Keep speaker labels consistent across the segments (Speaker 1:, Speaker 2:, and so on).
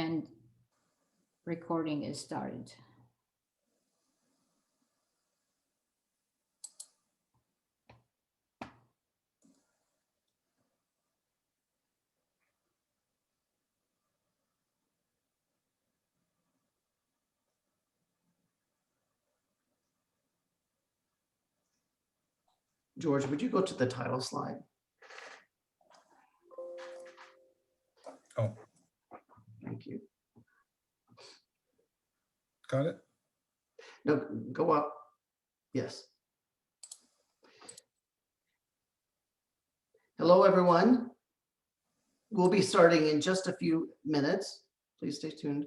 Speaker 1: and recording is started.
Speaker 2: George, would you go to the title slide?
Speaker 3: Oh,
Speaker 2: Thank you.
Speaker 3: got it.
Speaker 2: No, go up. Yes. Hello, everyone. We'll be starting in just a few minutes. Please stay tuned.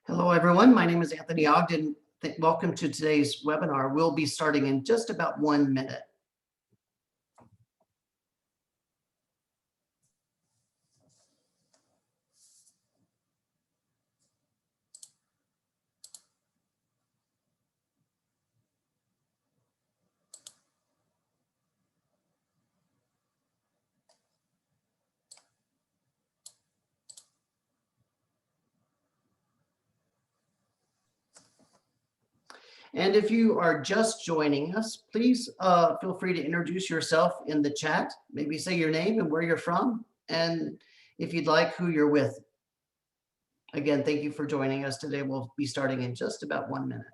Speaker 2: Hello, everyone. My name is Anthony Ogden. Welcome to today's webinar. We'll be starting in just about 1 minute. And if you are just joining us, please feel free to introduce yourself in the chat. Maybe say your name and where you're from, and if you'd like, who you're with. Again, thank you for joining us today. We'll be starting in just about 1 minute.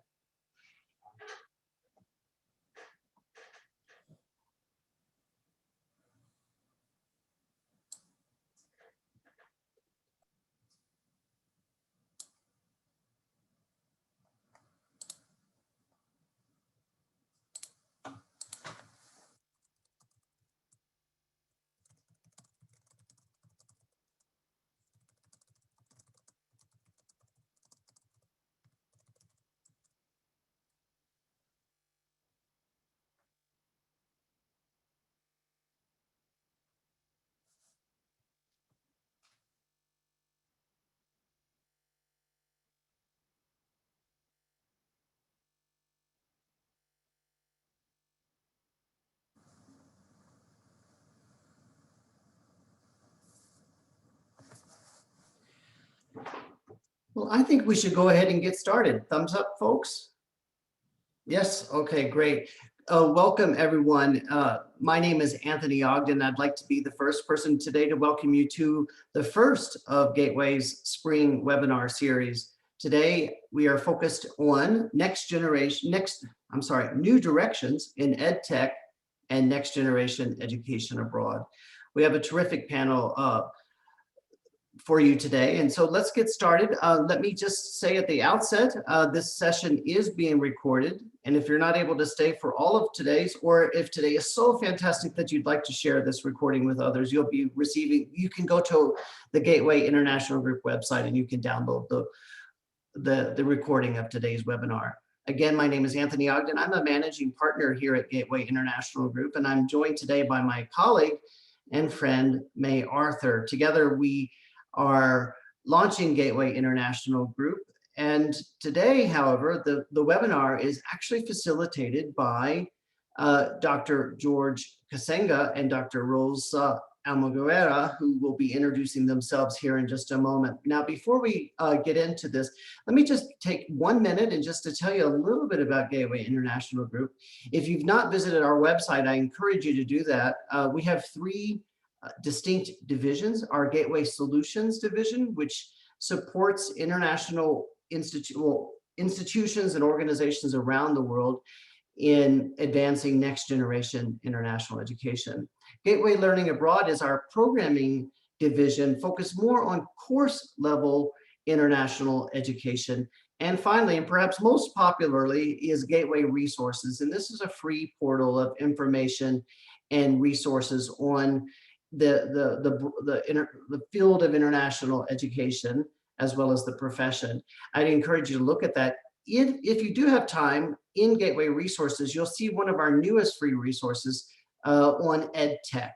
Speaker 2: Well, I think we should go ahead and get started. Thumbs up, folks. Yes, okay, great. Welcome, everyone. My name is Anthony Ogden. I'd like to be the first person today to welcome you to the first of Gateway's spring webinar series. Today, we are focused on new directions in EdTech and next generation education abroad. We have a terrific panel for you today. And so let's get started. Let me just say at the outset, this session is being recorded. And if you're not able to stay for all of today's, or if today is so fantastic that you'd like to share this recording with others, you can go to the Gateway International Group website and you can download the recording of today's webinar. Again, my name is Anthony Ogden. I'm a managing partner here at Gateway International Group, and I'm joined today by my colleague and friend, May Arthur. Together, we are launching Gateway International Group. And today, however, the webinar is actually facilitated by Dr. George Kasenga and Dr. Rosa Almaguera, who will be introducing themselves here in just a moment. Now, before we get into this, let me just take 1 minute and just to tell you a little bit about Gateway International Group. If you've not visited our website, I encourage you to do that. We have 3 distinct divisions: our Gateway Solutions division, which supports international institutions and organizations around the world in advancing next generation international education. Gateway Learning Abroad is our programming division focused more on course level international education. And finally, and perhaps most popularly, is Gateway Resources. And this is a free portal of information and resources on the field of international education, as well as the profession. I'd encourage you to look at that if you do have time in Gateway Resources, you'll see one of our newest free resources on EdTech.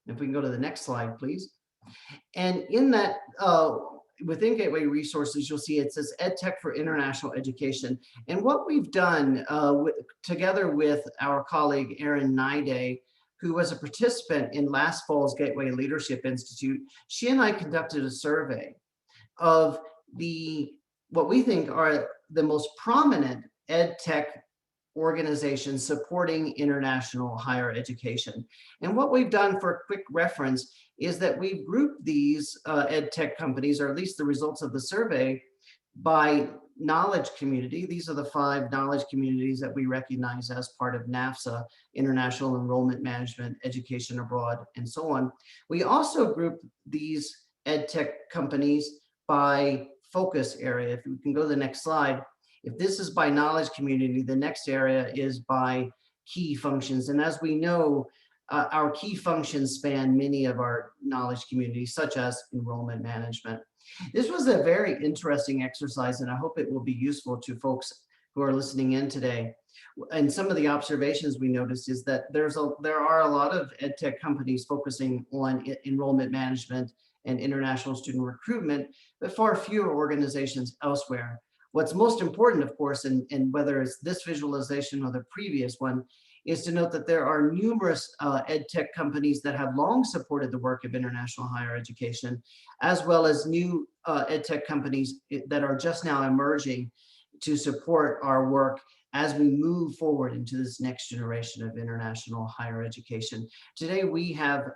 Speaker 2: If we can go to the next slide, please. And in that, within Gateway Resources, you'll see it says EdTech for International Education. And what we've done together with our colleague, Erin Nide, who was a participant in last fall's Gateway Leadership Institute, she and I conducted a survey of what we think are the most prominent EdTech organizations supporting international higher education. And what we've done for quick reference is that we've grouped these EdTech companies, or at least the results of the survey, by knowledge community. These are the 5 knowledge communities that we recognize as part of NAFSA, International Enrollment Management, Education Abroad, and so on. We also group these EdTech companies by focus area. If we can go to the next slide. If this is by knowledge community, the next area is by key functions. And as we know, our key functions span many of our knowledge communities, such as enrollment management. This was a very interesting exercise, and I hope it will be useful to folks who are listening in today. And some of the observations we noticed is that there are a lot of EdTech companies focusing on enrollment management and international student recruitment, but far fewer organizations elsewhere. What's most important, of course, and whether it's this visualization or the previous one, is to note that there are numerous EdTech companies that have long supported the work of international higher education, as well as new EdTech companies that are just now emerging to support our work as we move forward into this next generation of international higher education. Today, we have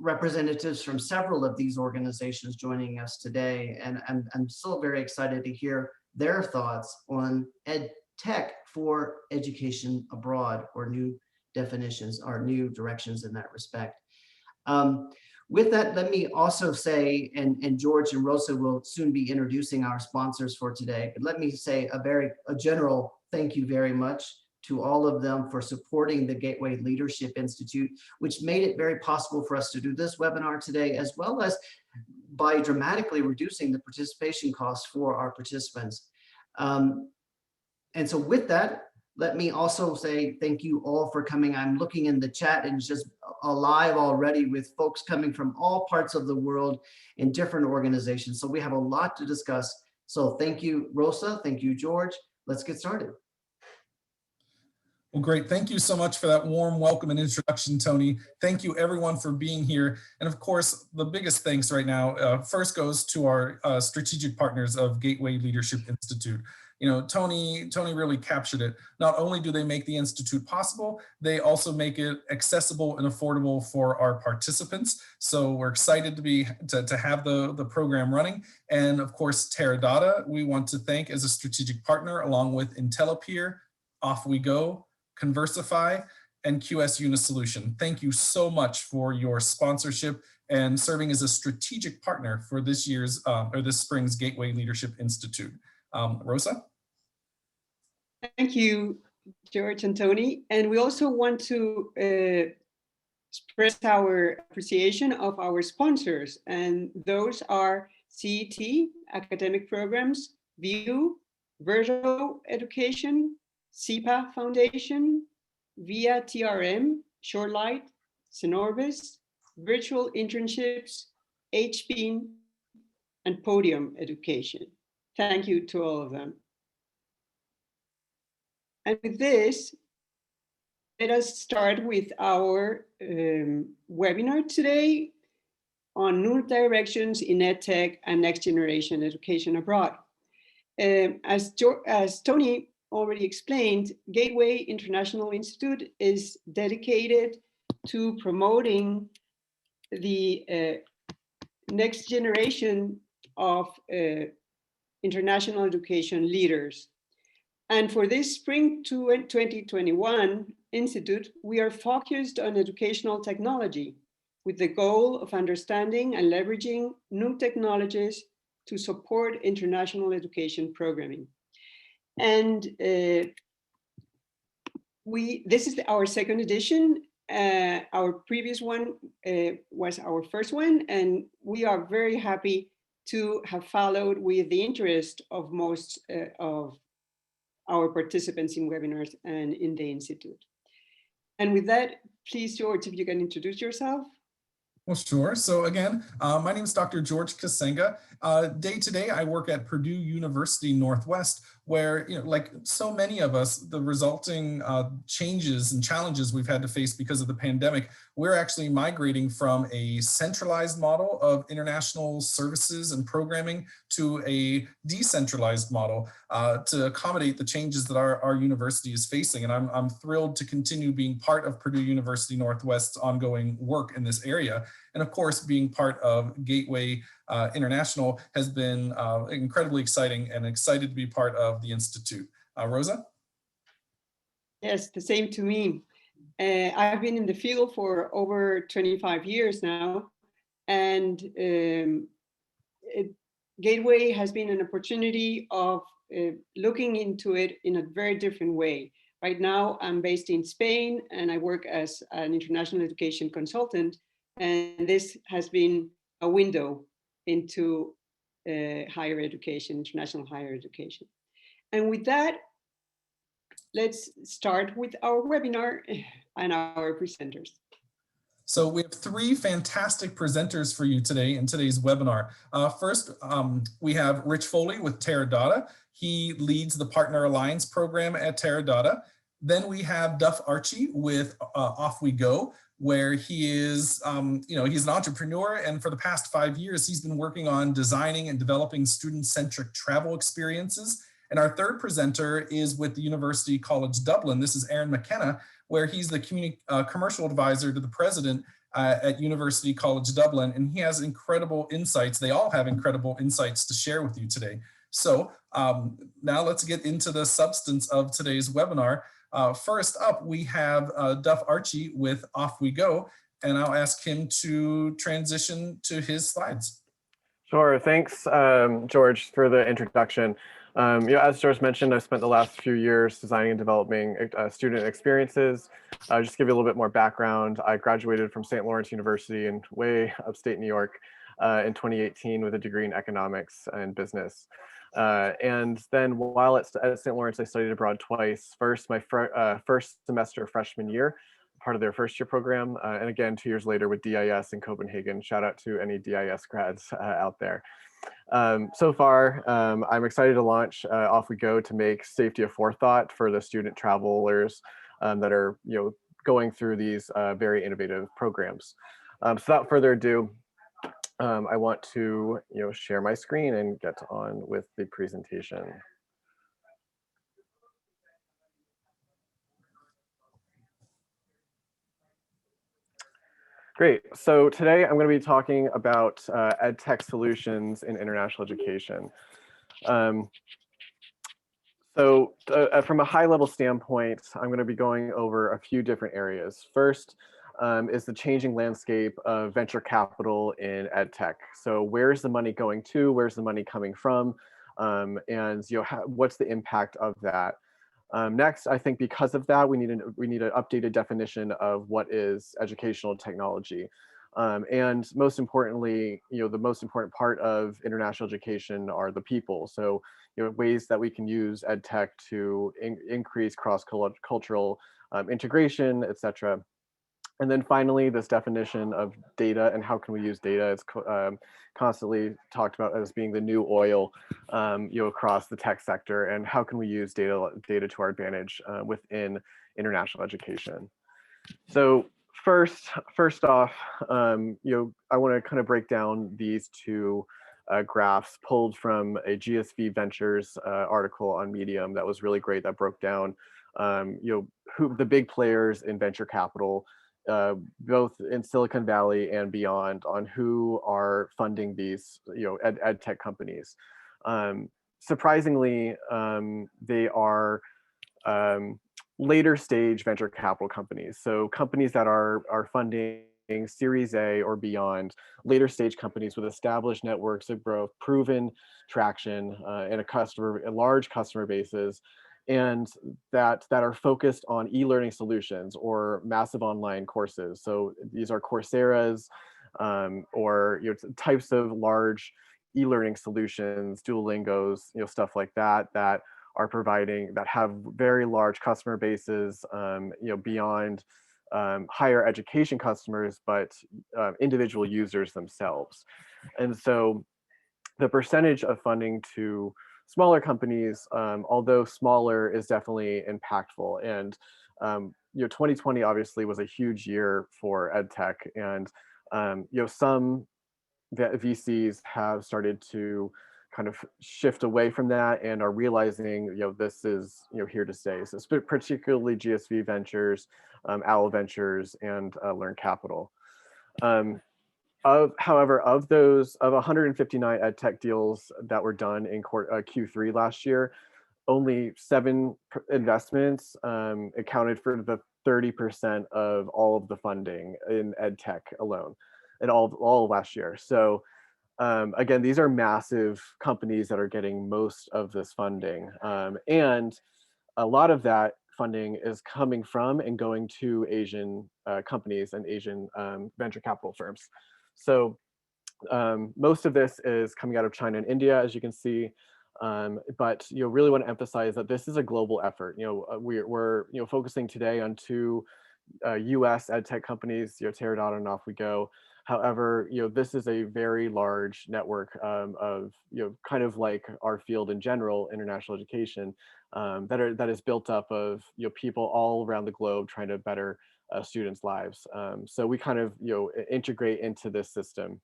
Speaker 2: representatives from several of these organizations joining us today, and I'm so very excited to hear their thoughts on EdTech for education abroad, or new definitions or new directions in that respect. With that, let me also say, and George and Rosa will soon be introducing our sponsors for today, but let me say a general thank you very much to all of them for supporting the Gateway Leadership Institute, which made it very possible for us to do this webinar today, as well as by dramatically reducing the participation costs for our participants. And so with that, let me also say thank you all for coming. I'm looking in the chat and it's just alive already with folks coming from all parts of the world in different organizations. So we have a lot to discuss. So thank you, Rosa. Thank you, George. Let's get started.
Speaker 3: Well, great. Thank you so much for that warm welcome and introduction, Tony. Thank you everyone for being here. And of course, the biggest thanks right now first goes to our strategic partners of Gateway Leadership Institute. You know, Tony really captured it. Not only do they make the Institute possible, they also make it accessible and affordable for our participants. So we're excited to have the program running. And of course, Teradata, we want to thank as a strategic partner, along with IntelliPeer, Off We Go, Conversify, and QS Unisolution. Thank you so much for your sponsorship and serving as a strategic partner for this year's or this spring's Gateway Leadership Institute. Rosa?
Speaker 4: Thank you, George and Tony. And we also want to express our appreciation of our sponsors. And those are CET, Academic Programs, VIEW, Virtual Education, CEPA Foundation, VIA TRM, Shorelight, Synorbis, Virtual Internships, HPIN, and Podium Education. Thank you to all of them. And with this, let us start with our webinar today on new directions in EdTech and next generation education abroad. As Tony already explained, Gateway International Institute is dedicated to promoting the next generation of international education leaders. And for this spring 2021 Institute, we are focused on educational technology with the goal of understanding and leveraging new technologies to support international education programming. And this is our second edition. Our previous one was our first one, and we are very happy to have followed with the interest of most of our participants in webinars and in the Institute. And with that, please, George, if you can introduce yourself.
Speaker 3: Well, sure. So again, my name is Dr. George Kasenga. Day to day, I work at Purdue University Northwest, where, like so many of us, the resulting changes and challenges we've had to face because of the pandemic, we're actually migrating from a centralized model of international services and programming to a decentralized model to accommodate the changes that our university is facing. And I'm thrilled to continue being part of Purdue University Northwest's ongoing work in this area. And of course, being part of Gateway International has been incredibly exciting, and excited to be part of the Institute. Rosa?
Speaker 4: Yes, the same to me. I've been in the field for over 25 years now, and Gateway has been an opportunity of looking into it in a very different way. Right now, I'm based in Spain, and I work as an international education consultant, and this has been a window into higher education, international higher education. And with that, let's start with our webinar and our presenters.
Speaker 3: So we have three fantastic presenters for you today in today's webinar. First, we have Rich Foley with Teradata. He leads the Partner Alliance program at Teradata. Then we have Duff Archie with Off We Go, where he is, he's an entrepreneur, and for the past 5 years, he's been working on designing and developing student-centric travel experiences. And our third presenter is with the University College Dublin. This is Aaron Mckenna, where he's the commercial advisor to the president at University College Dublin, and he has incredible insights. They all have incredible insights to share with you today. So now let's get into the substance of today's webinar. First up, we have Duff Archie with Off We Go, and I'll ask him to transition to his slides.
Speaker 5: Sure, thanks, George, for the introduction. As George mentioned, I've spent the last few years designing and developing student experiences. Just to give you a little bit more background, I graduated from St. Lawrence University in way upstate New York in 2018 with a degree in economics and business. And then while at St. Lawrence, I studied abroad twice. First, my first semester freshman year, part of their first year program, and again 2 years later with DIS in Copenhagen. Shout out to any DIS grads out there. So far, I'm excited to launch Off We Go to make safety a forethought for the student travelers that are going through these very innovative programs. So without further ado, I want to share my screen and get on with the presentation. Great. So today I'm going to be talking about EdTech solutions in international education. From a high level standpoint, I'm going to be going over a few different areas. First is the changing landscape of venture capital in EdTech. So where's the money going to? Where's the money coming from? And what's the impact of that? Next, I think because of that, we need an updated definition of what is educational technology. And most importantly, the most important part of international education are the people. So, ways that we can use EdTech to increase cross-cultural integration, et cetera. And then finally, this definition of data and how can we use data is constantly talked about as being the new oil, across the tech sector, and how can we use data to our advantage within international education. So first off, I want to kind of break down these two graphs pulled from a GSV Ventures article on Medium that was really great. That broke down, who the big players in venture capital, both in Silicon Valley and beyond, on who are funding these, ed tech companies. Surprisingly, they are later stage venture capital companies. So companies that are funding Series A or beyond, later stage companies with established networks of growth, proven traction, and large customer bases, and that are focused on e-learning solutions or massive online courses. So these are Coursera's or types of large e-learning solutions, Duolingos, stuff like that, that are providing, that have very large customer bases, beyond higher education customers, but individual users themselves. And so the percentage of funding to smaller companies, although smaller, is definitely impactful. And 2020 obviously was a huge year for EdTech, and some VCs have started to kind of shift away from that and are realizing this is here to stay. So particularly GSV Ventures, Owl Ventures, and Learn Capital. However, of 159 EdTech deals that were done in Q3 last year, only 7 investments accounted for the 30% of all of the funding in EdTech alone, and all of last year. So again, these are massive companies that are getting most of this funding, and a lot of that funding is coming from and going to Asian companies and Asian venture capital firms. So most of this is coming out of China and India, as you can see. But really want to emphasize that this is a global effort. We're focusing today on 2 U.S. edtech companies, Teradata and Off We Go. However, this is a very large network of kind of like our field in general, international education, that is built up of people all around the globe trying to better students' lives. So we kind of integrate into this system.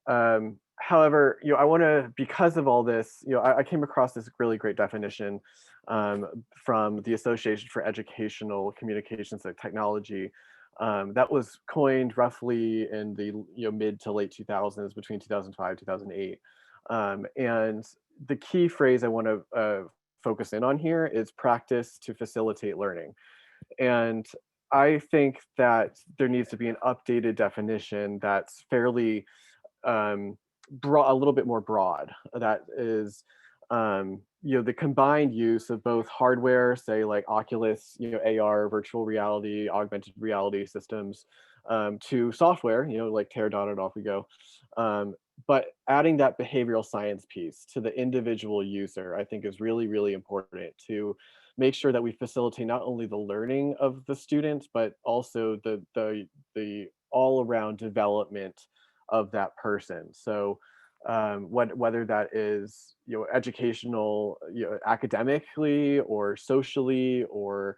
Speaker 5: However, I want to, because of all this, I came across this really great definition from the Association for Educational Communications and Technology that was coined roughly in the mid to late 2000s, between 2005 2008. And the key phrase I want to focus in on here is practice to facilitate learning. And I think that there needs to be an updated definition that's fairly broad, a little bit more broad. That is, the combined use of both hardware, say like Oculus, AR, virtual reality, augmented reality systems, to software, like Teradata and Off We Go. But adding that behavioral science piece to the individual user, I think is really, really important to make sure that we facilitate not only the learning of the student, but also the all-around development of that person. So whether that is educational, academically or socially, or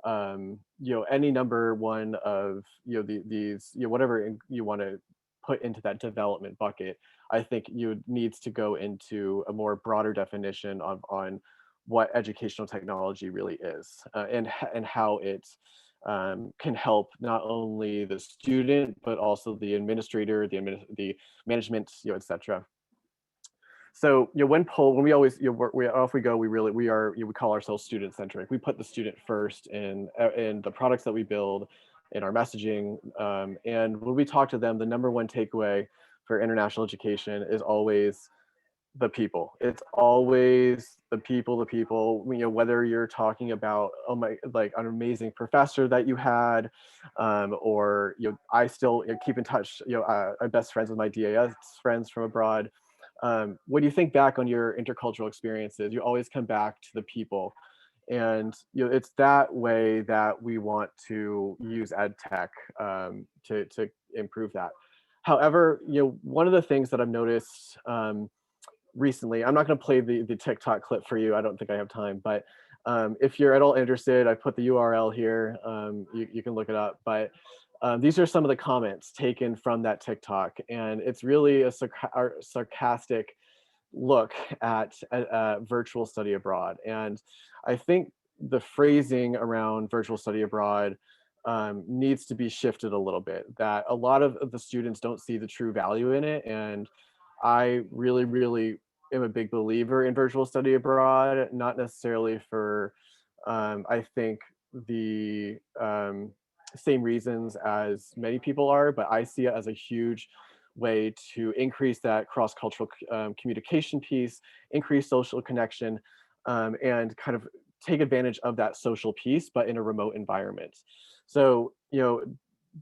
Speaker 5: any number one of these whatever you want to put into that development bucket, I think needs to go into a more broader definition on what educational technology really is, and how it can help not only the student but also the administrator, the management, etc. So when we always Off We Go, we call ourselves student centric. We put the student first in the products that we build, in our messaging, and when we talk to them, the number one takeaway for international education is always the people. It's always the people. Whether you're talking about like an amazing professor that you had, or I still keep in touch. I'm best friends with my DAS friends from abroad. When you think back on your intercultural experiences, you always come back to the people. And it's that way that we want to use EdTech to improve that. However, one of the things that I've noticed recently, I'm not going to play the TikTok clip for you. I don't think I have time, but if you're at all interested, I put the URL here. You can look it up. But these are some of the comments taken from that TikTok, and it's really a sarcastic look at virtual study abroad. And I think the phrasing around virtual study abroad needs to be shifted a little bit, that a lot of the students don't see the true value in it. And I really, really am a big believer in virtual study abroad, not necessarily for, I think, the same reasons as many people are, but I see it as a huge way to increase that cross-cultural communication piece, increase social connection, and kind of take advantage of that social piece, but in a remote environment. So,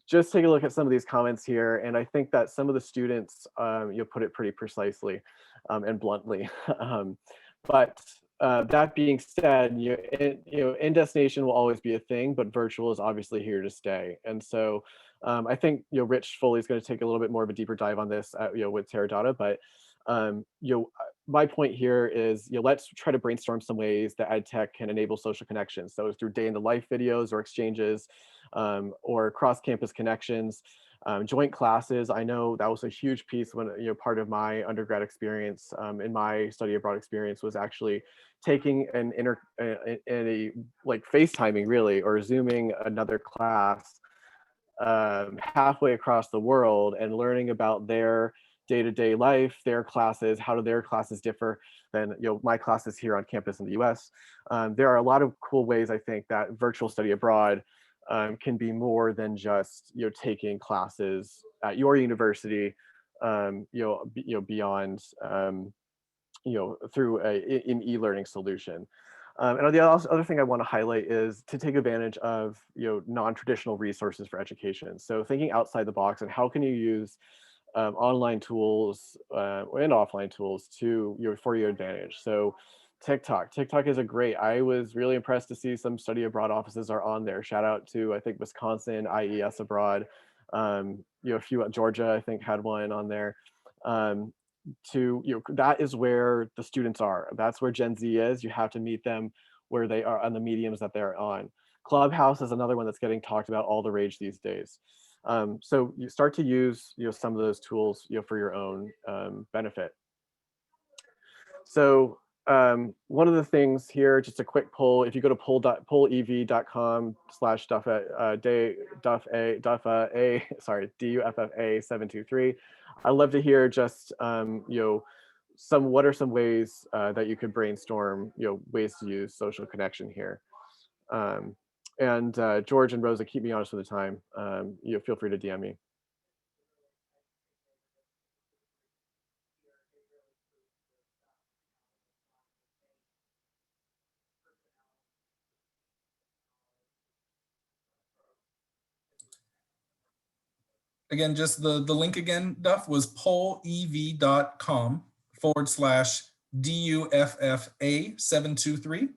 Speaker 5: just take a look at some of these comments here, and I think that some of the students, you'll put it pretty precisely and bluntly. But that being said, in destination will always be a thing, but virtual is obviously here to stay. And so I think Rich Foley is going to take a little bit more of a deeper dive on this, with Teradata. But my point here is, let's try to brainstorm some ways that EdTech can enable social connections. So through day in the life videos or exchanges, or cross-campus connections, joint classes. I know that was a huge piece when, part of my undergrad experience in my study abroad experience was actually taking like FaceTiming really, or Zooming another class halfway across the world and learning about their day-to-day life, their classes, how do their classes differ than my classes here on campus in the US. There are a lot of cool ways I think that virtual study abroad can be more than just taking classes at your university, beyond through an e-learning solution. And the other thing I want to highlight is to take advantage of non-traditional resources for education. So thinking outside the box and how can you use online tools and offline tools to for your advantage. So TikTok is a great. I was really impressed to see some study abroad offices are on there. Shout out to I think Wisconsin, IES abroad. A few at Georgia I think had one on there. That is where the students are. That's where Gen Z is. You have to meet them where they are on the mediums that they're on. Clubhouse is another one that's getting talked about all the rage these days. So you start to use some of those tools for your own benefit. So one of the things here, just a quick poll, if you go to DUFFA723, I'd love to hear just what are some ways that you could brainstorm ways to use social connection here. And George and Rosa, keep me honest with the time. Feel free to DM me.
Speaker 3: Again, just the link again, Duff, was pollev.com/DUFFA723.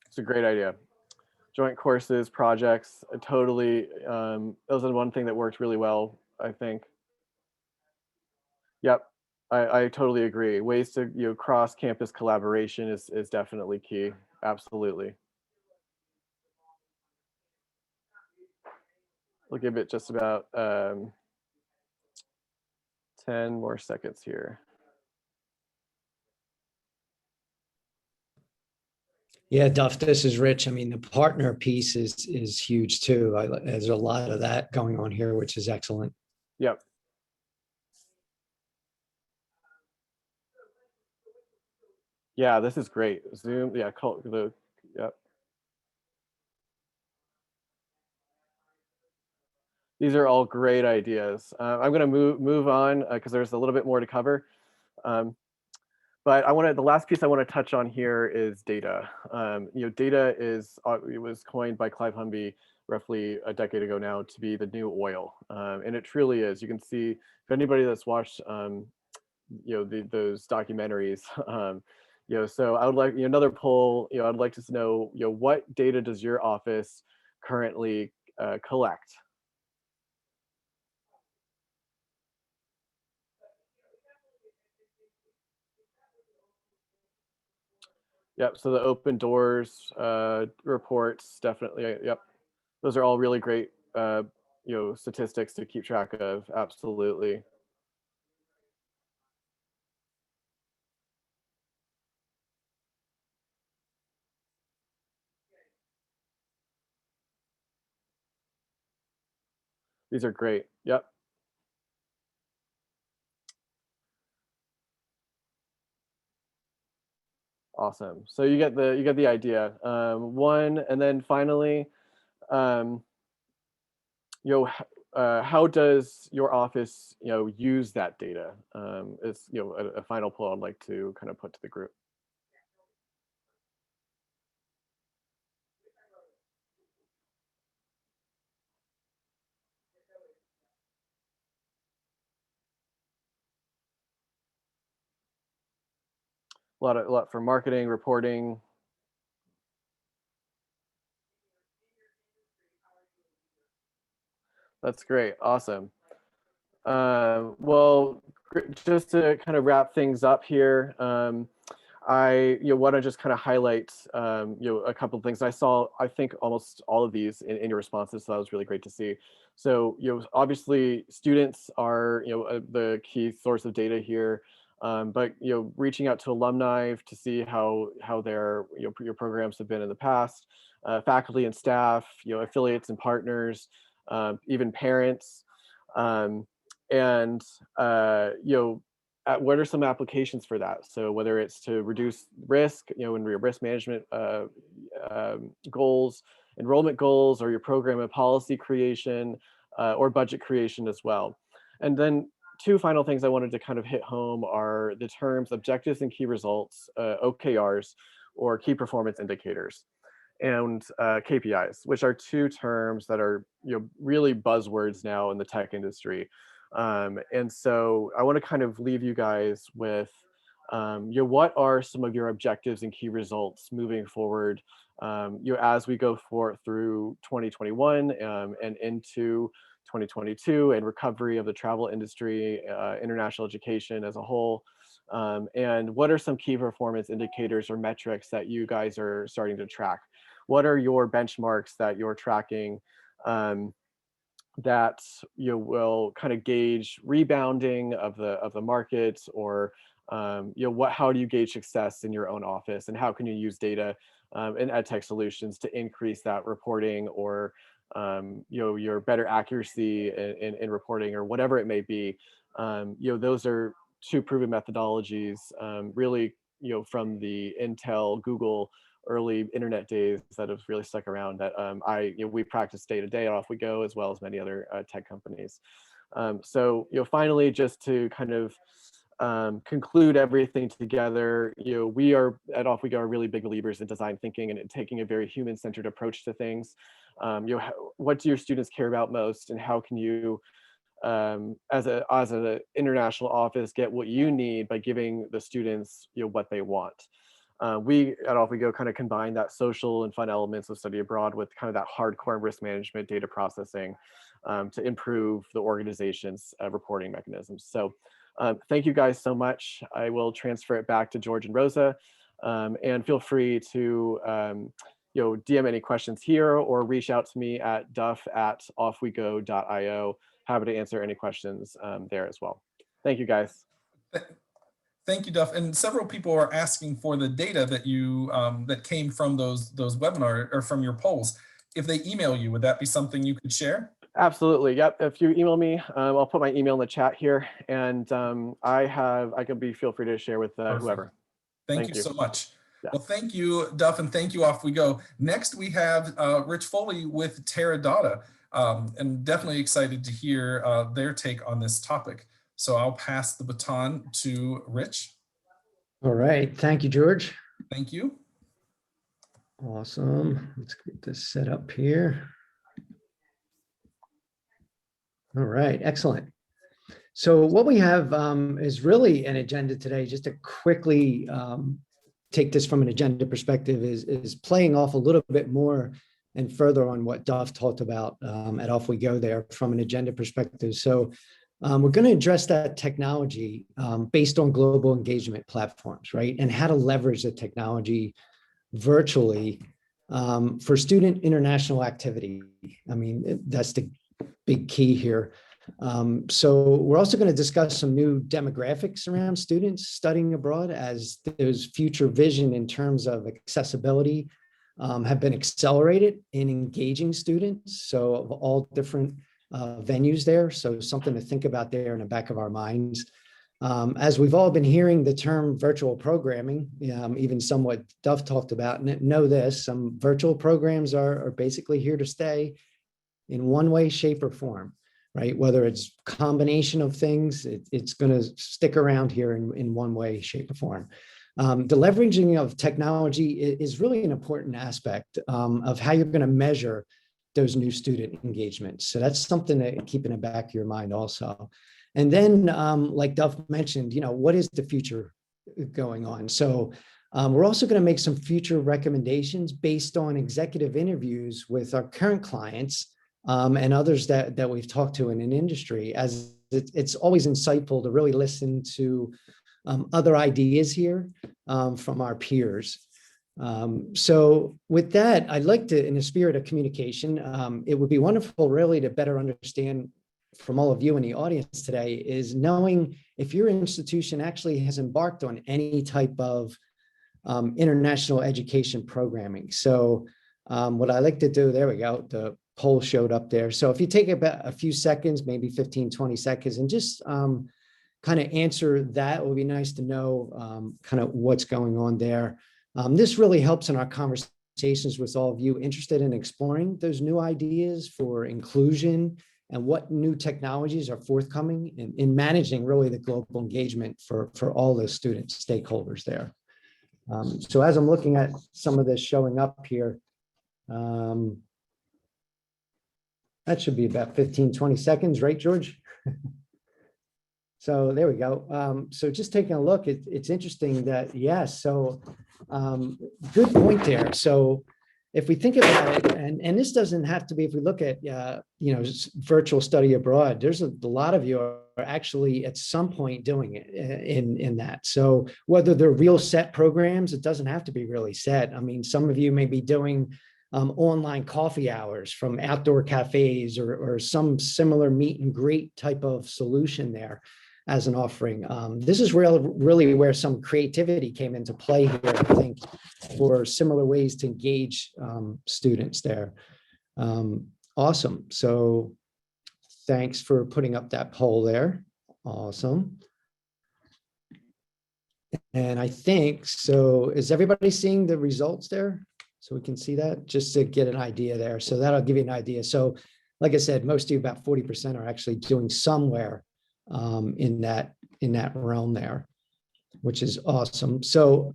Speaker 5: It's a great idea. Joint courses, projects, totally. That was one thing that worked really well, I think. Yep, I totally agree. Ways to cross campus collaboration is definitely key. Absolutely. We'll give it just about 10 more seconds here.
Speaker 6: Yeah, Duff, this is Rich. I mean, the partner piece is huge too. There's a lot of that going on here, which is excellent.
Speaker 5: Yep. Yeah, this is great. Zoom, yeah, yep. These are all great ideas. I'm going to move on because there's a little bit more to cover. But the last piece I want to touch on here is data. Data it was coined by Clive Humby roughly a decade ago now to be the new oil, and it truly is. You can see if anybody that's watched, those documentaries. So I would like another poll. I'd like to know, what data does your office currently collect? Yep. So the open doors reports, definitely. Yep. Those are all really great, statistics to keep track of. Absolutely. These are great. Yep. Awesome. So you get the idea. And then finally, how does your office, use that data? Is, a final poll I'd like to kind of put to the group. A lot for marketing, reporting. That's great. Awesome. Well, just to kind of wrap things up here, I want to just kind of highlight a couple of things. I saw, I think, almost all of these in your responses, so that was really great to see. So obviously students are the key source of data here, but reaching out to alumni to see how their your programs have been in the past, faculty and staff, affiliates and partners, even parents, and what are some applications for that? So whether it's to reduce risk, in your risk management goals, enrollment goals, or your program and policy creation, or budget creation as well. And then two final things I wanted to kind of hit home are the terms objectives and key results, OKRs, or key performance indicators, and KPIs, which are two terms that are really buzzwords now in the tech industry. And so I want to kind of leave you guys with what are some of your objectives and key results moving forward as we go through 2021 and into 2022 and recovery of the travel industry, international education as a whole. And what are some key performance indicators or metrics that you guys are starting to track? What are your benchmarks that you're tracking that will kind of gauge rebounding of the market, or how do you gauge success in your own office, and how can you use data and EdTech solutions to increase that reporting, or your better accuracy in reporting, or whatever it may be. Those are two proven methodologies, really from the Intel, Google, early internet days that have really stuck around, that we practice day to day at Off We Go, as well as many other tech companies. So finally, just to kind of conclude everything together, we are at Off We Go are really big believers in design thinking and taking a very human-centered approach to things. What do your students care about most, and how can you as an international office get what you need by giving the students what they want? We at Off We Go kind of combine that social and fun elements of study abroad with kind of that hardcore risk management, data processing, to improve the organization's reporting mechanisms. So thank you guys so much. I will transfer it back to George and Rosa, and feel free to DM any questions here, or reach out to me at duff@offwego.io. Happy to answer any questions there as well. Thank you, guys.
Speaker 3: Thank you, Duff. And several people are asking for the data that you that came from those webinars or from your polls. If they email you, would that be something you could share?
Speaker 5: Absolutely. Yep. If you email me, I'll put my email in the chat here, and feel free to share with whoever.
Speaker 3: Thank you so much.
Speaker 5: Yeah.
Speaker 3: Well, thank you, Duff, and thank you, Off We Go. Next, we have Rich Foley with Teradata, and definitely excited to hear their take on this topic. So I'll pass the baton to Rich.
Speaker 6: All right. Thank you, George.
Speaker 3: Thank you.
Speaker 6: Awesome. Let's get this set up here. All right. Excellent. So what we have is really an agenda today. Just to quickly take this from an agenda perspective is playing off a little bit more and further on what Duff talked about at Off We Go there from an agenda perspective. So we're going to address that technology based on global engagement platforms, right? And how to leverage the technology virtually for student international activity. I mean, that's the big key here. So we're also going to discuss some new demographics around students studying abroad, as there's future vision in terms of accessibility have been accelerated in engaging students. So of all different venues there. So something to think about there in the back of our minds. As we've all been hearing the term virtual programming, even somewhat Duff talked about, and know this, some virtual programs are basically here to stay in one way, shape, or form, right? Whether it's combination of things, it's going to stick around here in one way, shape, or form. The leveraging of technology is really an important aspect of how you're going to measure those new student engagements. So that's something to keep in the back of your mind also. And then, like Duff mentioned, what is the future going on? So we're also going to make some future recommendations based on executive interviews with our current clients and others that we've talked to in an industry, as it's always insightful to really listen to other ideas here from our peers. So with that, I'd like to, in the spirit of communication, it would be wonderful really to better understand from all of you in the audience today is knowing if your institution actually has embarked on any type of international education programming. So what I like to do, there we go, the poll showed up there. So if you take about a few seconds, maybe 15, 20 seconds, and just kind of answer that, it would be nice to know kind of what's going on there. This really helps in our conversations with all of you interested in exploring those new ideas for inclusion and what new technologies are forthcoming in managing really the global engagement for all those student stakeholders there. So as I'm looking at some of this showing up here, that should be about 15, 20 seconds, right, George? So there we go. So just taking a look, it's interesting that, yes, so good point there. So if we think about it, and this doesn't have to be, if we look at, virtual study abroad, there's a lot of you are actually at some point doing it in that. So whether they're real set programs, it doesn't have to be really set. I mean, some of you may be doing online coffee hours from outdoor cafes or some similar meet and greet type of solution there as an offering. This is really where some creativity came into play here, I think, for similar ways to engage students there. Awesome. So thanks for putting up that poll there. Awesome. And I think, so is everybody seeing the results there? So we can see that just to get an idea there. So that'll give you an idea. So like I said, most of you, about 40% are actually doing somewhere in that realm there, which is awesome. So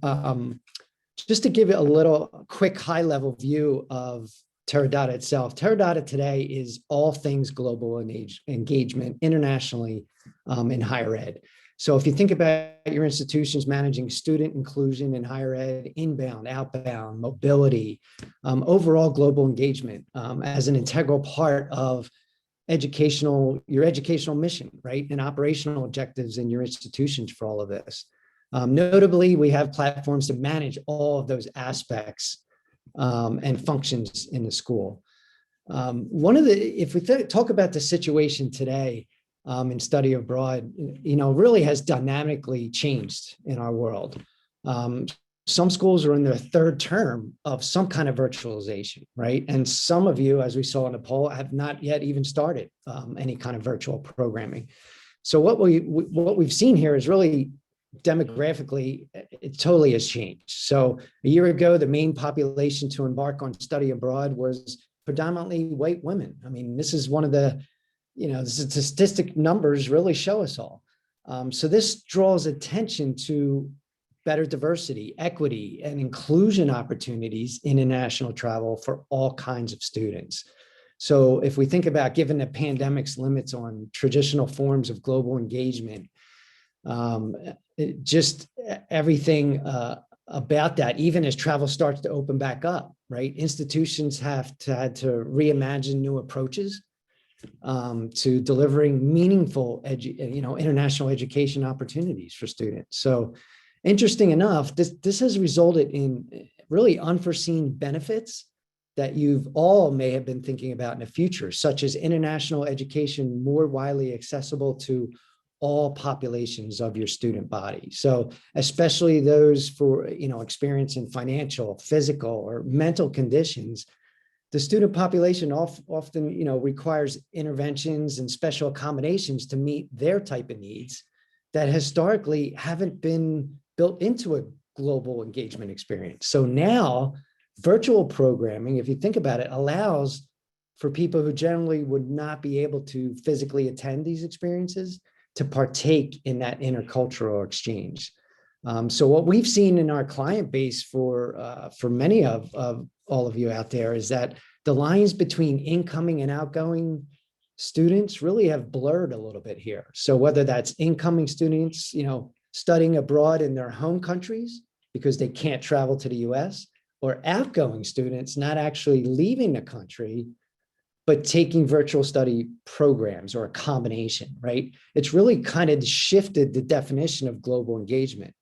Speaker 6: just to give you a little quick high level view of Teradata itself, Teradata today is all things global engagement internationally in higher ed. So if you think about your institutions managing student inclusion in higher ed, inbound, outbound, mobility, overall global engagement as an integral part of your educational mission, right? And operational objectives in your institutions for all of this. Notably, we have platforms to manage all of those aspects and functions in the school. If we talk about the situation today in study abroad, really has dynamically changed in our world. Some schools are in their third term of some kind of virtualization, right? And some of you, as we saw in the poll, have not yet even started any kind of virtual programming. So what we've seen here is really demographically, it totally has changed. So a year ago, the main population to embark on study abroad was predominantly white women. I mean, this is one of the, the statistic numbers really show us all. So this draws attention to better diversity, equity, and inclusion opportunities in international travel for all kinds of students. So if we think about, given the pandemic's limits on traditional forms of global engagement, just everything about that, even as travel starts to open back up, right? Institutions had to reimagine new approaches to delivering meaningful international education opportunities for students. So interesting enough, this has resulted in really unforeseen benefits that you've all may have been thinking about in the future, such as international education more widely accessible to all populations of your student body. So especially those for, experiencing financial, physical, or mental conditions, the student population often, requires interventions and special accommodations to meet their type of needs that historically haven't been built into a global engagement experience. So now virtual programming, if you think about it, allows for people who generally would not be able to physically attend these experiences to partake in that intercultural exchange. So what we've seen in our client base for many of all of you out there is that the lines between incoming and outgoing students really have blurred a little bit here. So whether that's incoming students, studying abroad in their home countries because they can't travel to the US, or outgoing students not actually leaving the country, but taking virtual study programs or a combination, right? It's really kind of shifted the definition of global engagement.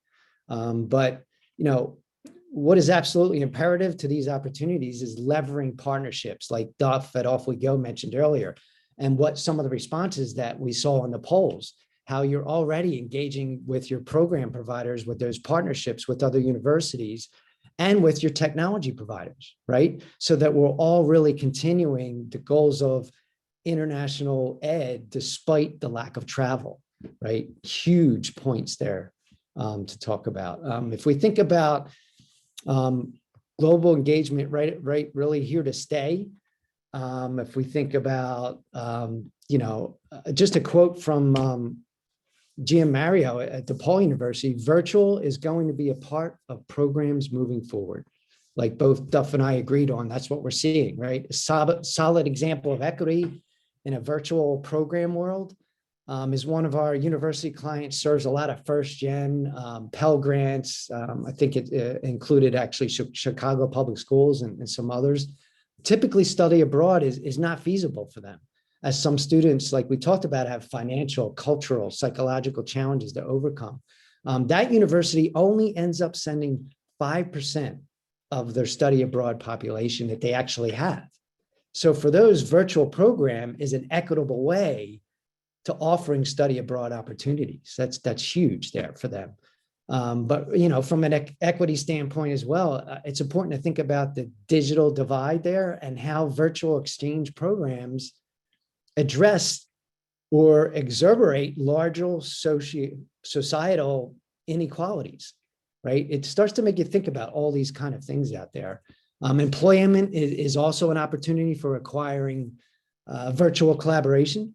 Speaker 6: But what is absolutely imperative to these opportunities is leveraging partnerships like Duff at Off We Go mentioned earlier, and what some of the responses that we saw in the polls, how you're already engaging with your program providers, with those partnerships with other universities and with your technology providers, right? So that we're all really continuing the goals of international ed despite the lack of travel, right? Huge points there to talk about. If we think about global engagement, right, really here to stay. If we think about, just a quote from Gian Mario at DePaul University, virtual is going to be a part of programs moving forward. Like both Duff and I agreed on, that's what we're seeing, right? A solid example of equity in a virtual program world is one of our university clients, serves a lot of first gen Pell Grants. I think it included actually Chicago Public Schools and some others. Typically study abroad is not feasible for them, as some students, like we talked about, have financial, cultural, psychological challenges to overcome. That university only ends up sending 5% of their study abroad population that they actually have. So for those, virtual program is an equitable way to offering study abroad opportunities. That's huge there for them. But from an equity standpoint as well, it's important to think about the digital divide there and how virtual exchange programs address or exacerbate larger societal inequalities, right? It starts to make you think about all these kind of things out there. Employment is also an opportunity for acquiring virtual collaboration.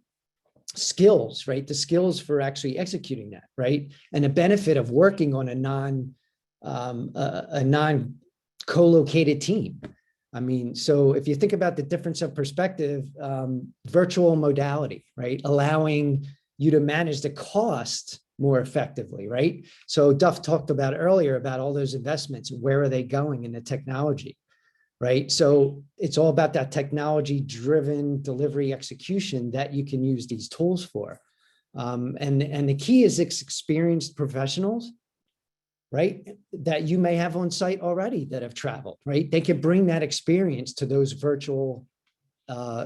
Speaker 6: Skills, right? The skills for actually executing that, right? And the benefit of working on a non-co-located team. I mean, so if you think about the difference of perspective, virtual modality, right? Allowing you to manage the cost more effectively, right? So Duff talked about earlier about all those investments, where are they going in the technology, right? So it's all about that technology-driven delivery execution that you can use these tools for. And the key is experienced professionals, right, that you may have on site already that have traveled, right? They can bring that experience to those virtual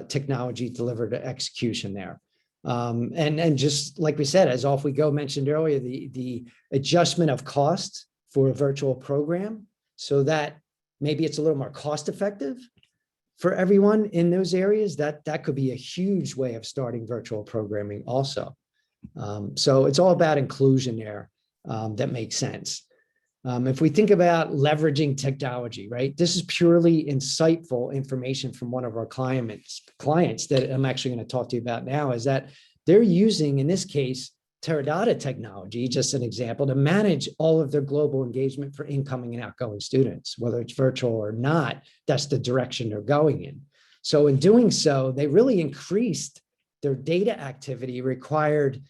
Speaker 6: technology delivered execution there. And just like we said, as Off We Go mentioned earlier, the adjustment of cost for a virtual program so that maybe it's a little more cost effective for everyone in those areas, that could be a huge way of starting virtual programming also. So it's all about inclusion there that makes sense. If we think about leveraging technology, right? This is purely insightful information from one of our clients that I'm actually going to talk to you about now, is that they're using, in this case, Teradata technology, just an example, to manage all of their global engagement for incoming and outgoing students, whether it's virtual or not, that's the direction they're going in. So in doing so, they really increased their data activity required,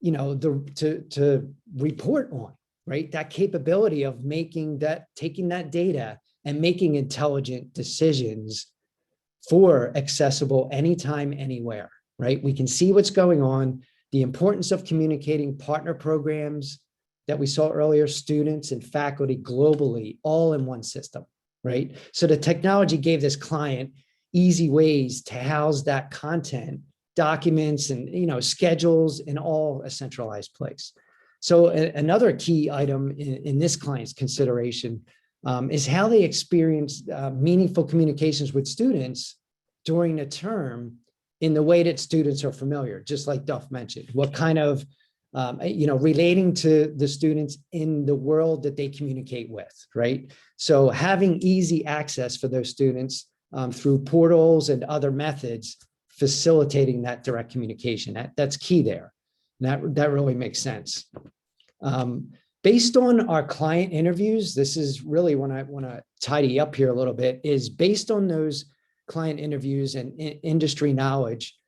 Speaker 6: to report on, right? That capability of taking that data and making intelligent decisions for accessible anytime, anywhere, right? We can see what's going on. The importance of communicating partner programs that we saw earlier, students and faculty globally, all in one system, right? So the technology gave this client easy ways to house that content, documents and schedules in all a centralized place. So another key item in this client's consideration is how they experience meaningful communications with students during the term in the way that students are familiar, just like Duff mentioned. What kind of, relating to the students in the world that they communicate with, right? So having easy access for those students through portals and other methods, facilitating that direct communication. That's key there. That really makes sense. Based on our client interviews, this is really when I want to tidy up here a little bit, is based on those client interviews and industry knowledge,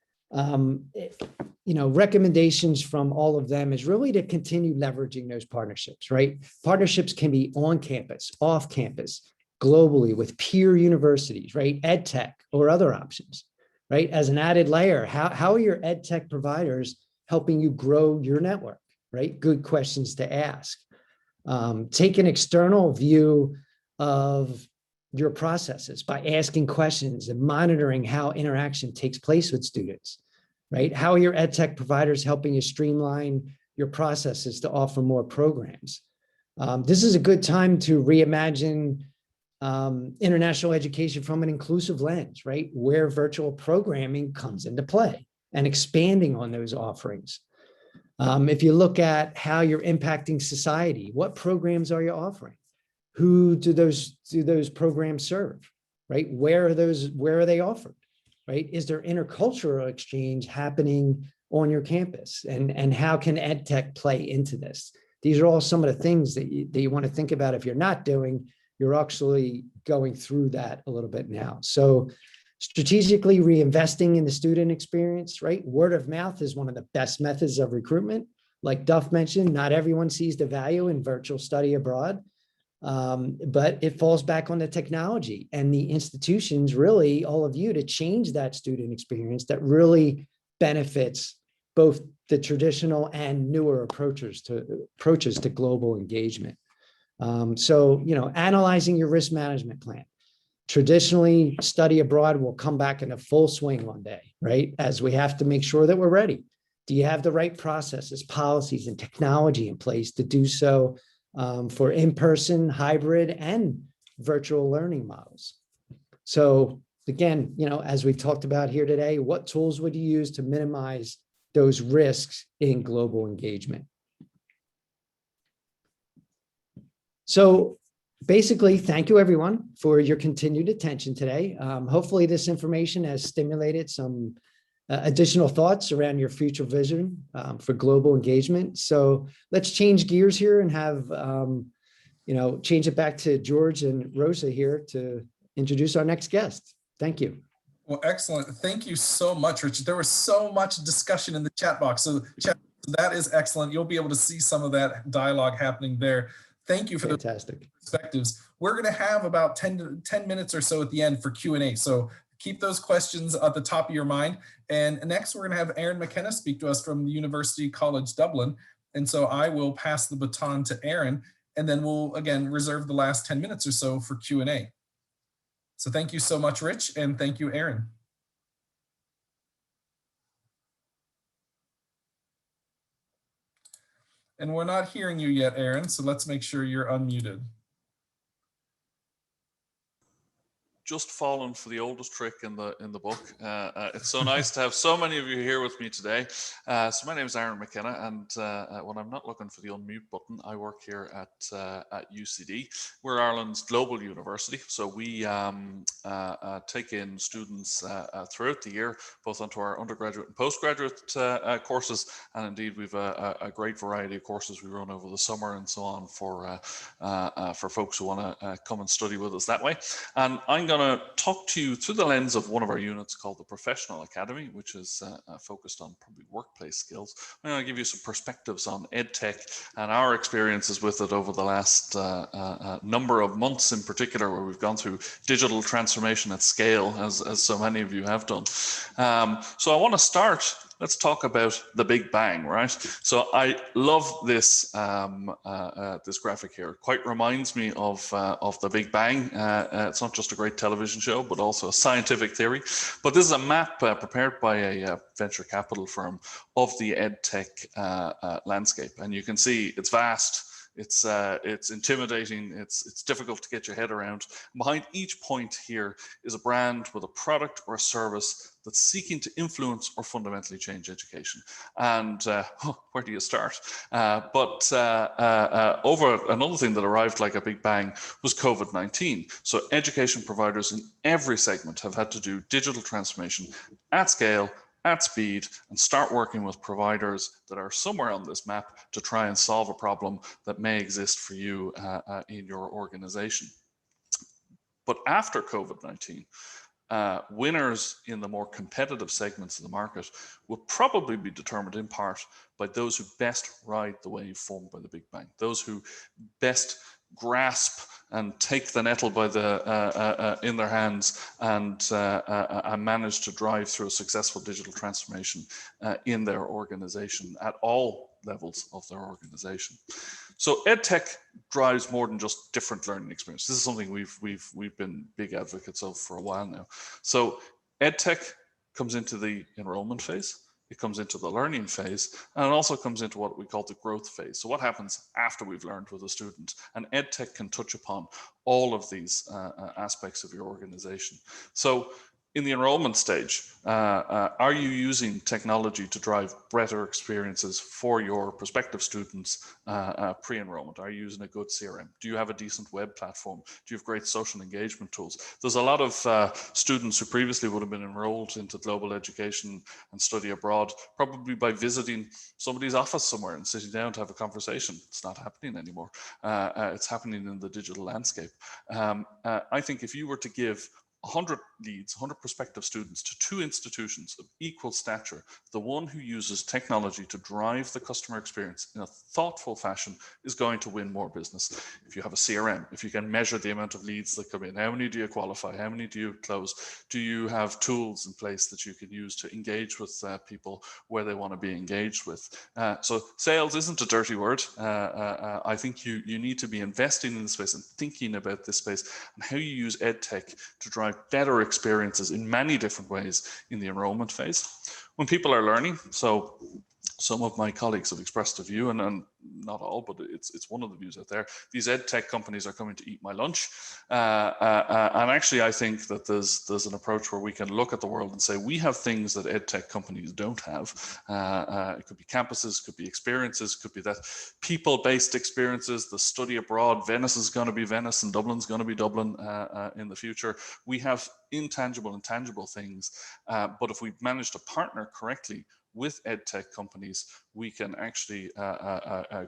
Speaker 6: recommendations from all of them is really to continue leveraging those partnerships, right? Partnerships can be on campus, off campus, globally with peer universities, right? EdTech or other options, right? As an added layer, how are your EdTech providers helping you grow your network, right? Good questions to ask. Take an external view of your processes by asking questions and monitoring how interaction takes place with students, right? How are your EdTech providers helping you streamline your processes to offer more programs? This is a good time to reimagine international education from an inclusive lens, right? Where virtual programming comes into play and expanding on those offerings. If you look at how you're impacting society, what programs are you offering? Who do those programs serve, right? Where are they offered, right? Is there intercultural exchange happening on your campus? And how can EdTech play into this? These are all some of the things that you want to think about. If you're not doing, you're actually going through that a little bit now. So strategically reinvesting in the student experience, right? Word of mouth is one of the best methods of recruitment. Like Duff mentioned, not everyone sees the value in virtual study abroad, but it falls back on the technology and the institutions, really all of you, to change that student experience that really benefits both the traditional and newer approaches to global engagement. So, analyzing your risk management plan. Traditionally, study abroad will come back in a full swing one day, right? As we have to make sure that we're ready. Do you have the right processes, policies, and technology in place to do so for in-person, hybrid, and virtual learning models? So again, as we talked about here today, what tools would you use to minimize those risks in global engagement? So basically, thank you everyone for your continued attention today. Hopefully this information has stimulated some additional thoughts around your future vision for global engagement. So let's change gears here and have, change it back to George and Rosa here to introduce our next guest. Thank you.
Speaker 3: Well, excellent. Thank you so much, Richard. There was so much discussion in the chat box. So that is excellent. You'll be able to see some of that dialogue happening there. Thank you for the perspectives. We're going to have about 10 minutes or so at the end for Q&A. So keep those questions at the top of your mind. And next, we're going to have Mckenna speak to us from the University College Dublin. And so I will pass the baton to Aaron, and then we'll, again, reserve the last 10 minutes or so for Q&A. So thank you so much, Rich, and thank you, Aaron. And we're not hearing you yet, Aaron, so let's make sure you're unmuted.
Speaker 7: Just fallen for the oldest trick in the book. It's so nice to have so many of you here with me today. So my name is Aaron Mckenna, and when I'm not looking for the unmute button, I work here at UCD. We're Ireland's global university, so we take in students throughout the year, both onto our undergraduate and postgraduate courses, and indeed we've a great variety of courses we run over the summer and so on for folks who want to come and study with us that way. And I'm going to talk to you through the lens of one of our units called the Professional Academy, which is focused on probably workplace skills. I'm going to give you some perspectives on EdTech and our experiences with it over the last number of months in particular, where we've gone through digital transformation at scale, as so many of you have done. So I want to start. Let's talk about the Big Bang, right? So I love this this graphic here. It quite reminds me of the Big Bang. It's not just a great television show, but also a scientific theory. But this is a map prepared by a venture capital firm of the EdTech landscape, and you can see it's vast. it's intimidating, it's difficult to get your head around. Behind each point here is a brand with a product or a service that's seeking to influence or fundamentally change education. And where do you start? Over another thing that arrived like a big bang was COVID-19. So education providers in every segment have had to do digital transformation at scale, at speed, and start working with providers that are somewhere on this map to try and solve a problem that may exist for you in your organization. But after COVID-19, winners in the more competitive segments of the market will probably be determined in part by those who best ride the wave formed by the Big Bang, those who best grasp and take the nettle by in their hands and manage to drive through a successful digital transformation in their organization at all levels of their organization. So EdTech drives more than just different learning experience. This is something we've been big advocates of for a while now. So EdTech comes into the enrollment phase, it comes into the learning phase, and it also comes into what we call the growth phase. So what happens after we've learned with a student? And EdTech can touch upon all of these aspects of your organization. So in the enrollment stage, are you using technology to drive better experiences for your prospective students pre-enrollment? Are you using a good CRM? Do you have a decent web platform? Do you have great social engagement tools? There's a lot of students who previously would have been enrolled into global education and study abroad, probably by visiting somebody's office somewhere and sitting down to have a conversation. It's not happening anymore. It's happening in the digital landscape. I think if you were to give 100 leads, 100 prospective students to 2 institutions of equal stature, the one who uses technology to drive the customer experience in a thoughtful fashion is going to win more business. If you have a CRM, if you can measure the amount of leads that come in, how many do you qualify, how many do you close, do you have tools in place that you can use to engage with people where they want to be engaged with. So sales isn't a dirty word. I think you need to be investing in the space and thinking about this space and how you use EdTech to drive better experiences in many different ways in the enrollment phase. When people are learning, so some of my colleagues have expressed a view, and not all, but it's one of the views out there. These EdTech companies are coming to eat my lunch. And actually, I think that there's an approach where we can look at the world and say, we have things that EdTech companies don't have. It could be campuses, could be experiences, could be that people-based experiences, the study abroad. Venice is going to be Venice and Dublin's going to be Dublin in the future. We have intangible and tangible things. But if we manage to partner correctly with EdTech companies, we can actually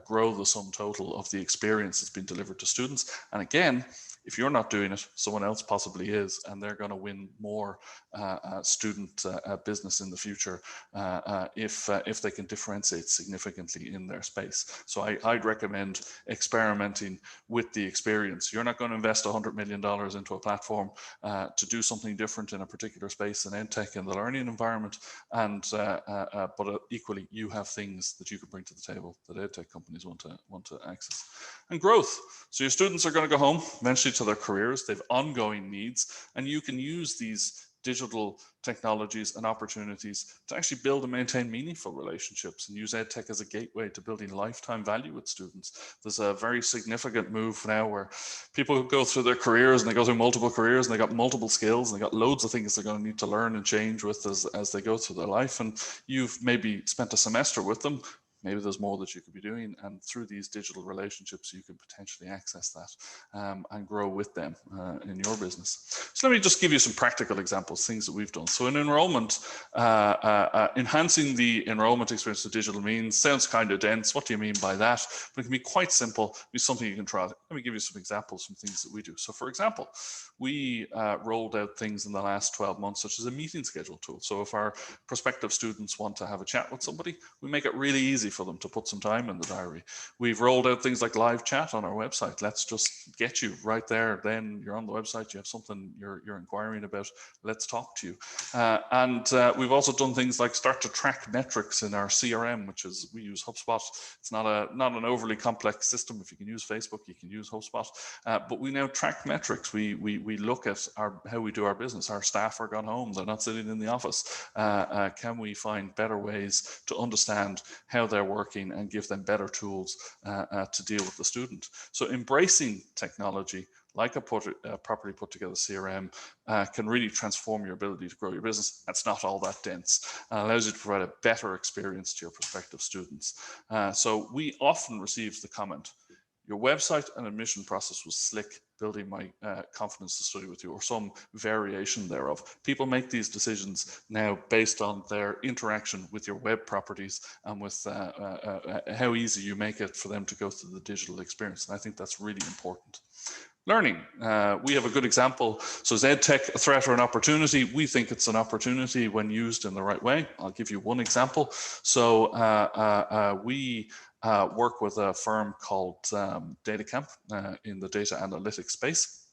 Speaker 7: grow the sum total of the experience that's been delivered to students. And again, if you're not doing it, someone else possibly is, and they're going to win more student business in the future if they can differentiate significantly in their space. So I'd recommend experimenting with the experience. You're not going to invest $100 million into a platform to do something different in a particular space in EdTech in the learning environment, and but equally you have things that you can bring to the table that EdTech companies want to access. And growth. So your students are going to go home eventually to their careers. They have ongoing needs, and you can use these digital technologies and opportunities to actually build and maintain meaningful relationships and use EdTech as a gateway to building lifetime value with students. There's a very significant move now where people go through their careers and they go through multiple careers and they got multiple skills and they got loads of things they're going to need to learn and change with as they go through their life. And you've maybe spent a semester with them. Maybe there's more that you could be doing, and through these digital relationships, you can potentially access that and grow with them in your business. So let me just give you some practical examples, things that we've done. So in enrollment, enhancing the enrollment experience to digital means sounds kind of dense. What do you mean by that? But it can be quite simple, be something you can try. Let me give you some examples from things that we do. So for example, we rolled out things in the last 12 months, such as a meeting schedule tool. So if our prospective students want to have a chat with somebody, we make it really easy for them to put some time in the diary. We've rolled out things like live chat on our website. Let's just get you right there. Then you're on the website, you have something you're inquiring about. Let's talk to you. And we've also done things like start to track metrics in our CRM, which is, we use HubSpot. It's not an overly complex system. If you can use Facebook, you can use HubSpot. But we now track metrics. We look at how we do our business. Our staff are gone home. They're not sitting in the office. Can we find better ways to understand how they're working and give them better tools to deal with the student. So embracing technology like a properly put together CRM can really transform your ability to grow your business. It's not all that dense and allows you to provide a better experience to your prospective students. So we often receive the comment, your website and admission process was slick, building my confidence to study with you, or some variation thereof. People make these decisions now based on their interaction with your web properties and with how easy you make it for them to go through the digital experience. And I think that's really important. Learning, we have a good example. So is EdTech a threat or an opportunity? We think it's an opportunity when used in the right way. I'll give you one example. So we work with a firm called DataCamp in the data analytics space.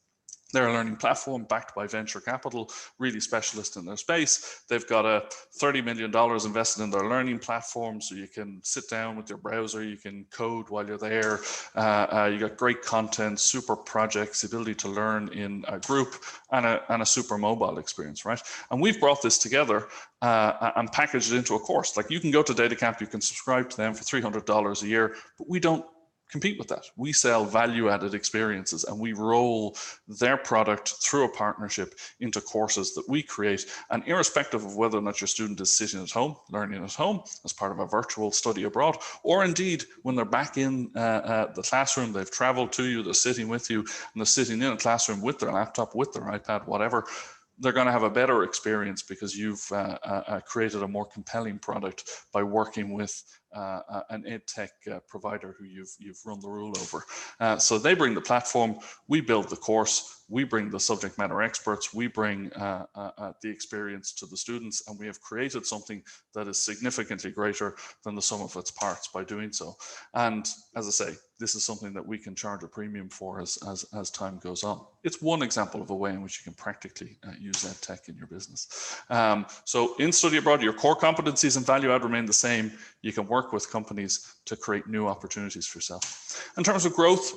Speaker 7: They're a learning platform backed by venture capital, really specialist in their space. They've got a $30 million invested in their learning platform, so you can sit down with your browser, you can code while you're there. You got great content, super projects, the ability to learn in a group, and a super mobile experience, right? And we've brought this together and packaged it into a course. Like, you can go to DataCamp, you can subscribe to them for $300 a year, but we don't compete with that. We sell value-added experiences, and we roll their product through a partnership into courses that we create. And irrespective of whether or not your student is sitting at home, learning at home as part of a virtual study abroad, or indeed when they're back in the classroom, they've traveled to you, they're sitting with you, and they're sitting in a classroom with their laptop, with their iPad, whatever, they're going to have a better experience because you've created a more compelling product by working with an EdTech provider who you've run the rule over. So they bring the platform, we build the course, we bring the subject matter experts, we bring the experience to the students, and we have created something that is significantly greater than the sum of its parts by doing so. And as I say, this is something that we can charge a premium for as time goes on. It's one example of a way in which you can practically use EdTech in your business. So in study abroad, your core competencies and value add remain the same. You can work with companies to create new opportunities for yourself. In terms of growth,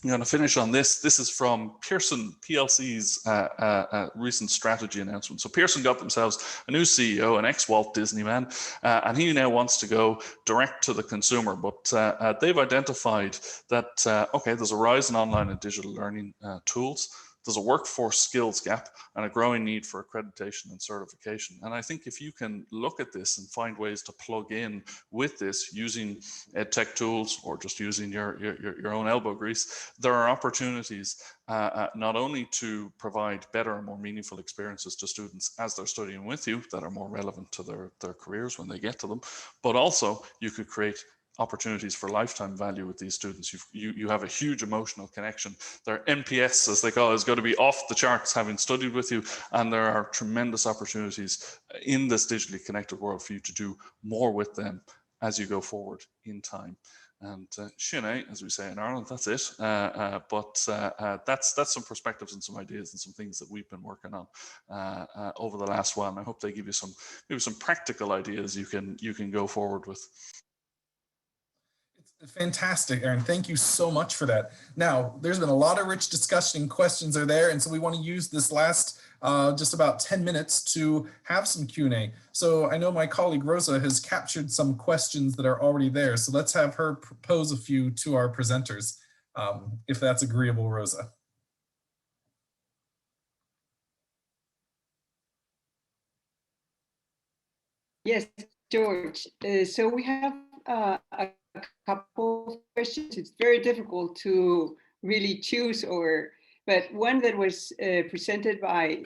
Speaker 7: I'm going to finish on this. This is from Pearson PLC's recent strategy announcement. So Pearson got themselves a new CEO, an ex-Walt Disney man, and he now wants to go direct to the consumer. But they've identified that, okay, there's a rise in online and digital learning tools. There's a workforce skills gap and a growing need for accreditation and certification. And I think if you can look at this and find ways to plug in with this using EdTech tools or just using your own elbow grease, there are opportunities not only to provide better and more meaningful experiences to students as they're studying with you that are more relevant to their careers when they get to them, but also you could create opportunities for lifetime value with these students. You have a huge emotional connection. Their NPS, as they call it, is going to be off the charts having studied with you, and there are tremendous opportunities in this digitally connected world for you to do more with them as you go forward in time. And Sinead, as we say in Ireland, that's it. But that's some perspectives and some ideas and some things that we've been working on over the last while. And I hope they give you maybe some practical ideas you can go forward with.
Speaker 3: Fantastic, Aaron. Thank you so much for that. Now, there's been a lot of rich discussion and questions are there. And so we want to use this last just about 10 minutes to have some Q&A. So I know my colleague Rosa has captured some questions that are already there. So let's have her pose a few to our presenters, if that's agreeable, Rosa.
Speaker 4: Yes, George. So we have a couple of questions. It's very difficult to really choose, but one that was presented by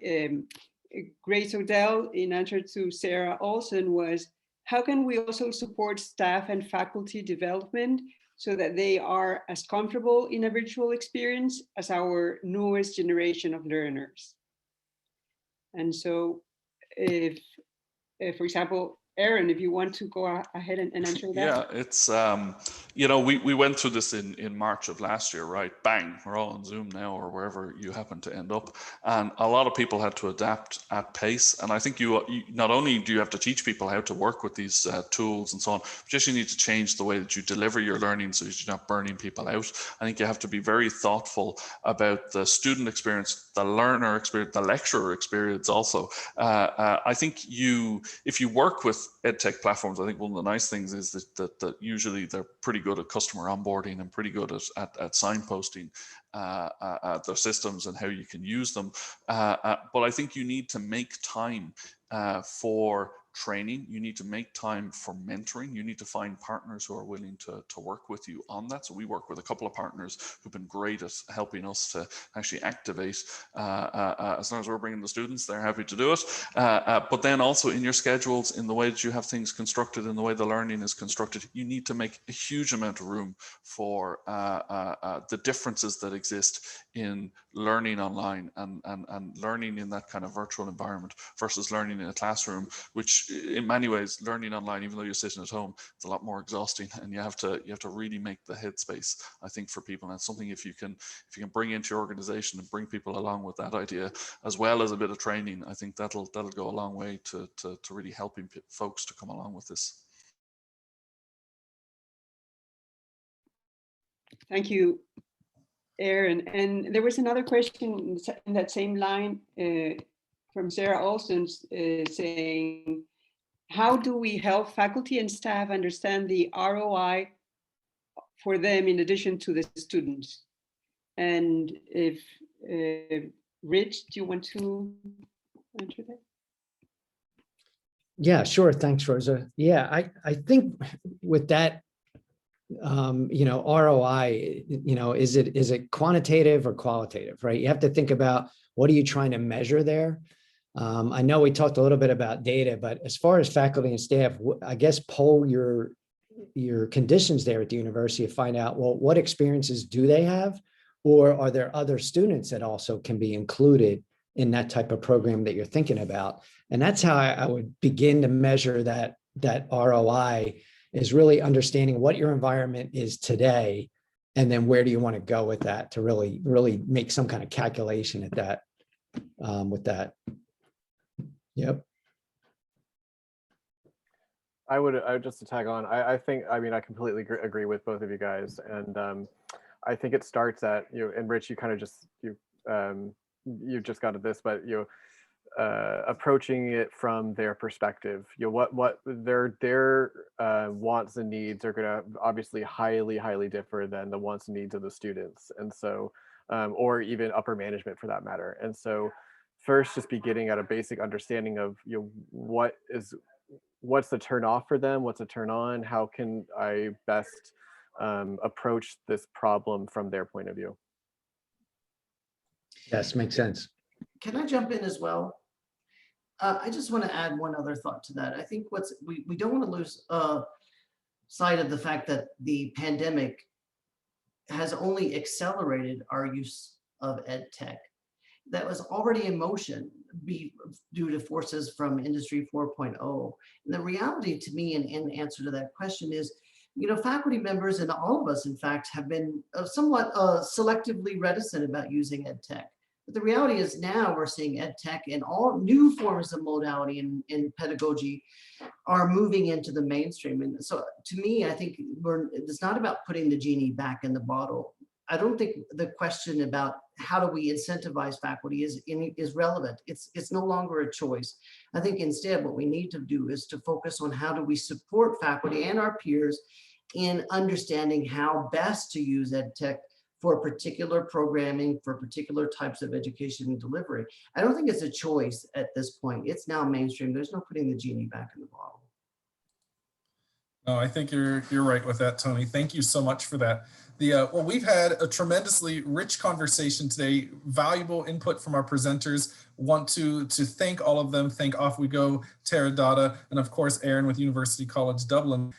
Speaker 4: Grace Odell in answer to Sarah Olson was, how can we also support staff and faculty development so that they are as comfortable in a virtual experience as our newest generation of learners? And so if for example, Aaron, if you want to go ahead and answer that.
Speaker 7: Yeah, it's, you know, we went through this in March of last year, right? Bang, we're all on Zoom now or wherever you happen to end up. And a lot of people had to adapt at pace. And I think you not only do you have to teach people how to work with these tools and so on, but you actually need to change the way that you deliver your learning so that you're not burning people out. I think you have to be very thoughtful about the student experience, the learner experience, the lecturer experience also. I think if you work with EdTech platforms, I think one of the nice things is that usually they're pretty good at customer onboarding and pretty good at signposting their systems and how you can use them. But I think you need to make time for training. You need to make time for mentoring. You need to find partners who are willing to work with you on that. So we work with a couple of partners who've been great at helping us to actually activate. As long as we're bringing the students, they're happy to do it. But then also in your schedules, in the way that you have things constructed, in the way the learning is constructed, you need to make a huge amount of room for the differences that exist in learning online and learning in that kind of virtual environment versus learning in a classroom, which in many ways, learning online, even though you're sitting at home, it's a lot more exhausting, and you have to really make the headspace, I think, for people. And it's something if you can bring into your organization and bring people along with that idea, as well as a bit of training, I think that'll go a long way to really helping folks to come along with this.
Speaker 4: Thank you, Aaron. And there was another question in that same line from Sarah Olson saying, how do we help faculty and staff understand the ROI for them in addition to the students? And if Rich, do you want to answer that?
Speaker 6: Yeah, sure. Thanks, Rosa. Yeah, I think with that, ROI, is it quantitative or qualitative, right? You have to think about what are you trying to measure there? I know we talked a little bit about data, but as far as faculty and staff, I guess poll your conditions there at the university to find out, well, what experiences do they have? Or are there other students that also can be included in that type of program that you're thinking about? And that's how I would begin to measure that ROI, is really understanding what your environment is today, and then where do you want to go with that to really make some kind of calculation at that with that. Yep.
Speaker 5: I would just to tag on. I completely agree with both of you guys, and I think it starts at and Rich, you kind of just you just got at this, but approaching it from their perspective. What their wants and needs are going to obviously highly differ than the wants and needs of the students, and so or even upper management for that matter. And so first, just beginning at a basic understanding of what's the turn off for them, what's a turn on, how can I best approach this problem from their point of view.
Speaker 6: Yes, makes sense.
Speaker 2: Can I jump in as well? I just want to add one other thought to that. I think we don't want to lose sight of the fact that the pandemic has only accelerated our use of EdTech that was already in motion due to forces from Industry 4.0. And the reality to me in answer to that question is, faculty members and all of us, in fact, have been somewhat selectively reticent about using EdTech. But the reality is now we're seeing EdTech and all new forms of modality in pedagogy are moving into the mainstream. And so to me, I think it's not about putting the genie back in the bottle. I don't think the question about how do we incentivize faculty is relevant. It's no longer a choice. I think instead what we need to do is to focus on how do we support faculty and our peers in understanding how best to use EdTech for particular programming, for particular types of education and delivery. I don't think it's a choice at this point. It's now mainstream. There's no putting the genie back in the bottle.
Speaker 3: No, I think you're right with that, Tony. Thank you so much for that. Well, we've had a tremendously rich conversation today, valuable input from our presenters. Want to thank all of them. Thank Off We Go, Teradata, and of course, Aaron with University College Dublin.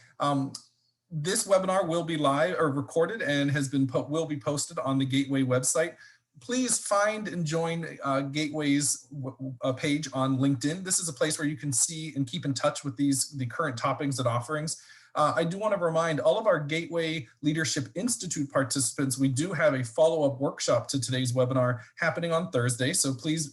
Speaker 3: This webinar will be live or recorded and will be posted on the Gateway website. Please find and join Gateway's page on LinkedIn. This is a place where you can see and keep in touch with the current topics and offerings. I do want to remind all of our Gateway Leadership Institute participants, we do have a follow-up workshop to today's webinar happening on Thursday. So please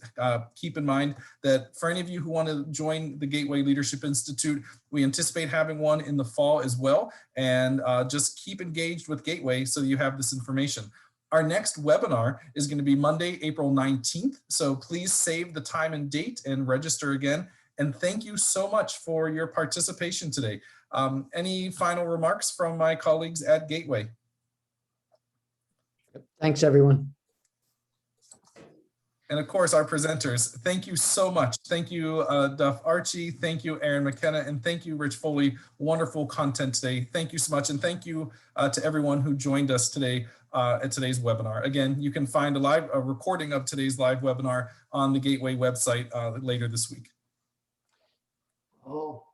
Speaker 3: keep in mind that for any of you who want to join the Gateway Leadership Institute, we anticipate having one in the fall as well. And just keep engaged with Gateway so you have this information. Our next webinar is going to be Monday, April 19th. So please save the time and date and register again. And thank you so much for your participation today. Any final remarks from my colleagues at Gateway?
Speaker 6: Thanks, everyone.
Speaker 3: And of course, our presenters, thank you so much. Thank you, Duff Archie. Thank you, Aaron Mckenna. And thank you, Rich Foley. Wonderful content today. Thank you so much. And thank you to everyone who joined us today at today's webinar. Again, you can find a recording of today's live webinar on the Gateway website later this week.
Speaker 2: Oh.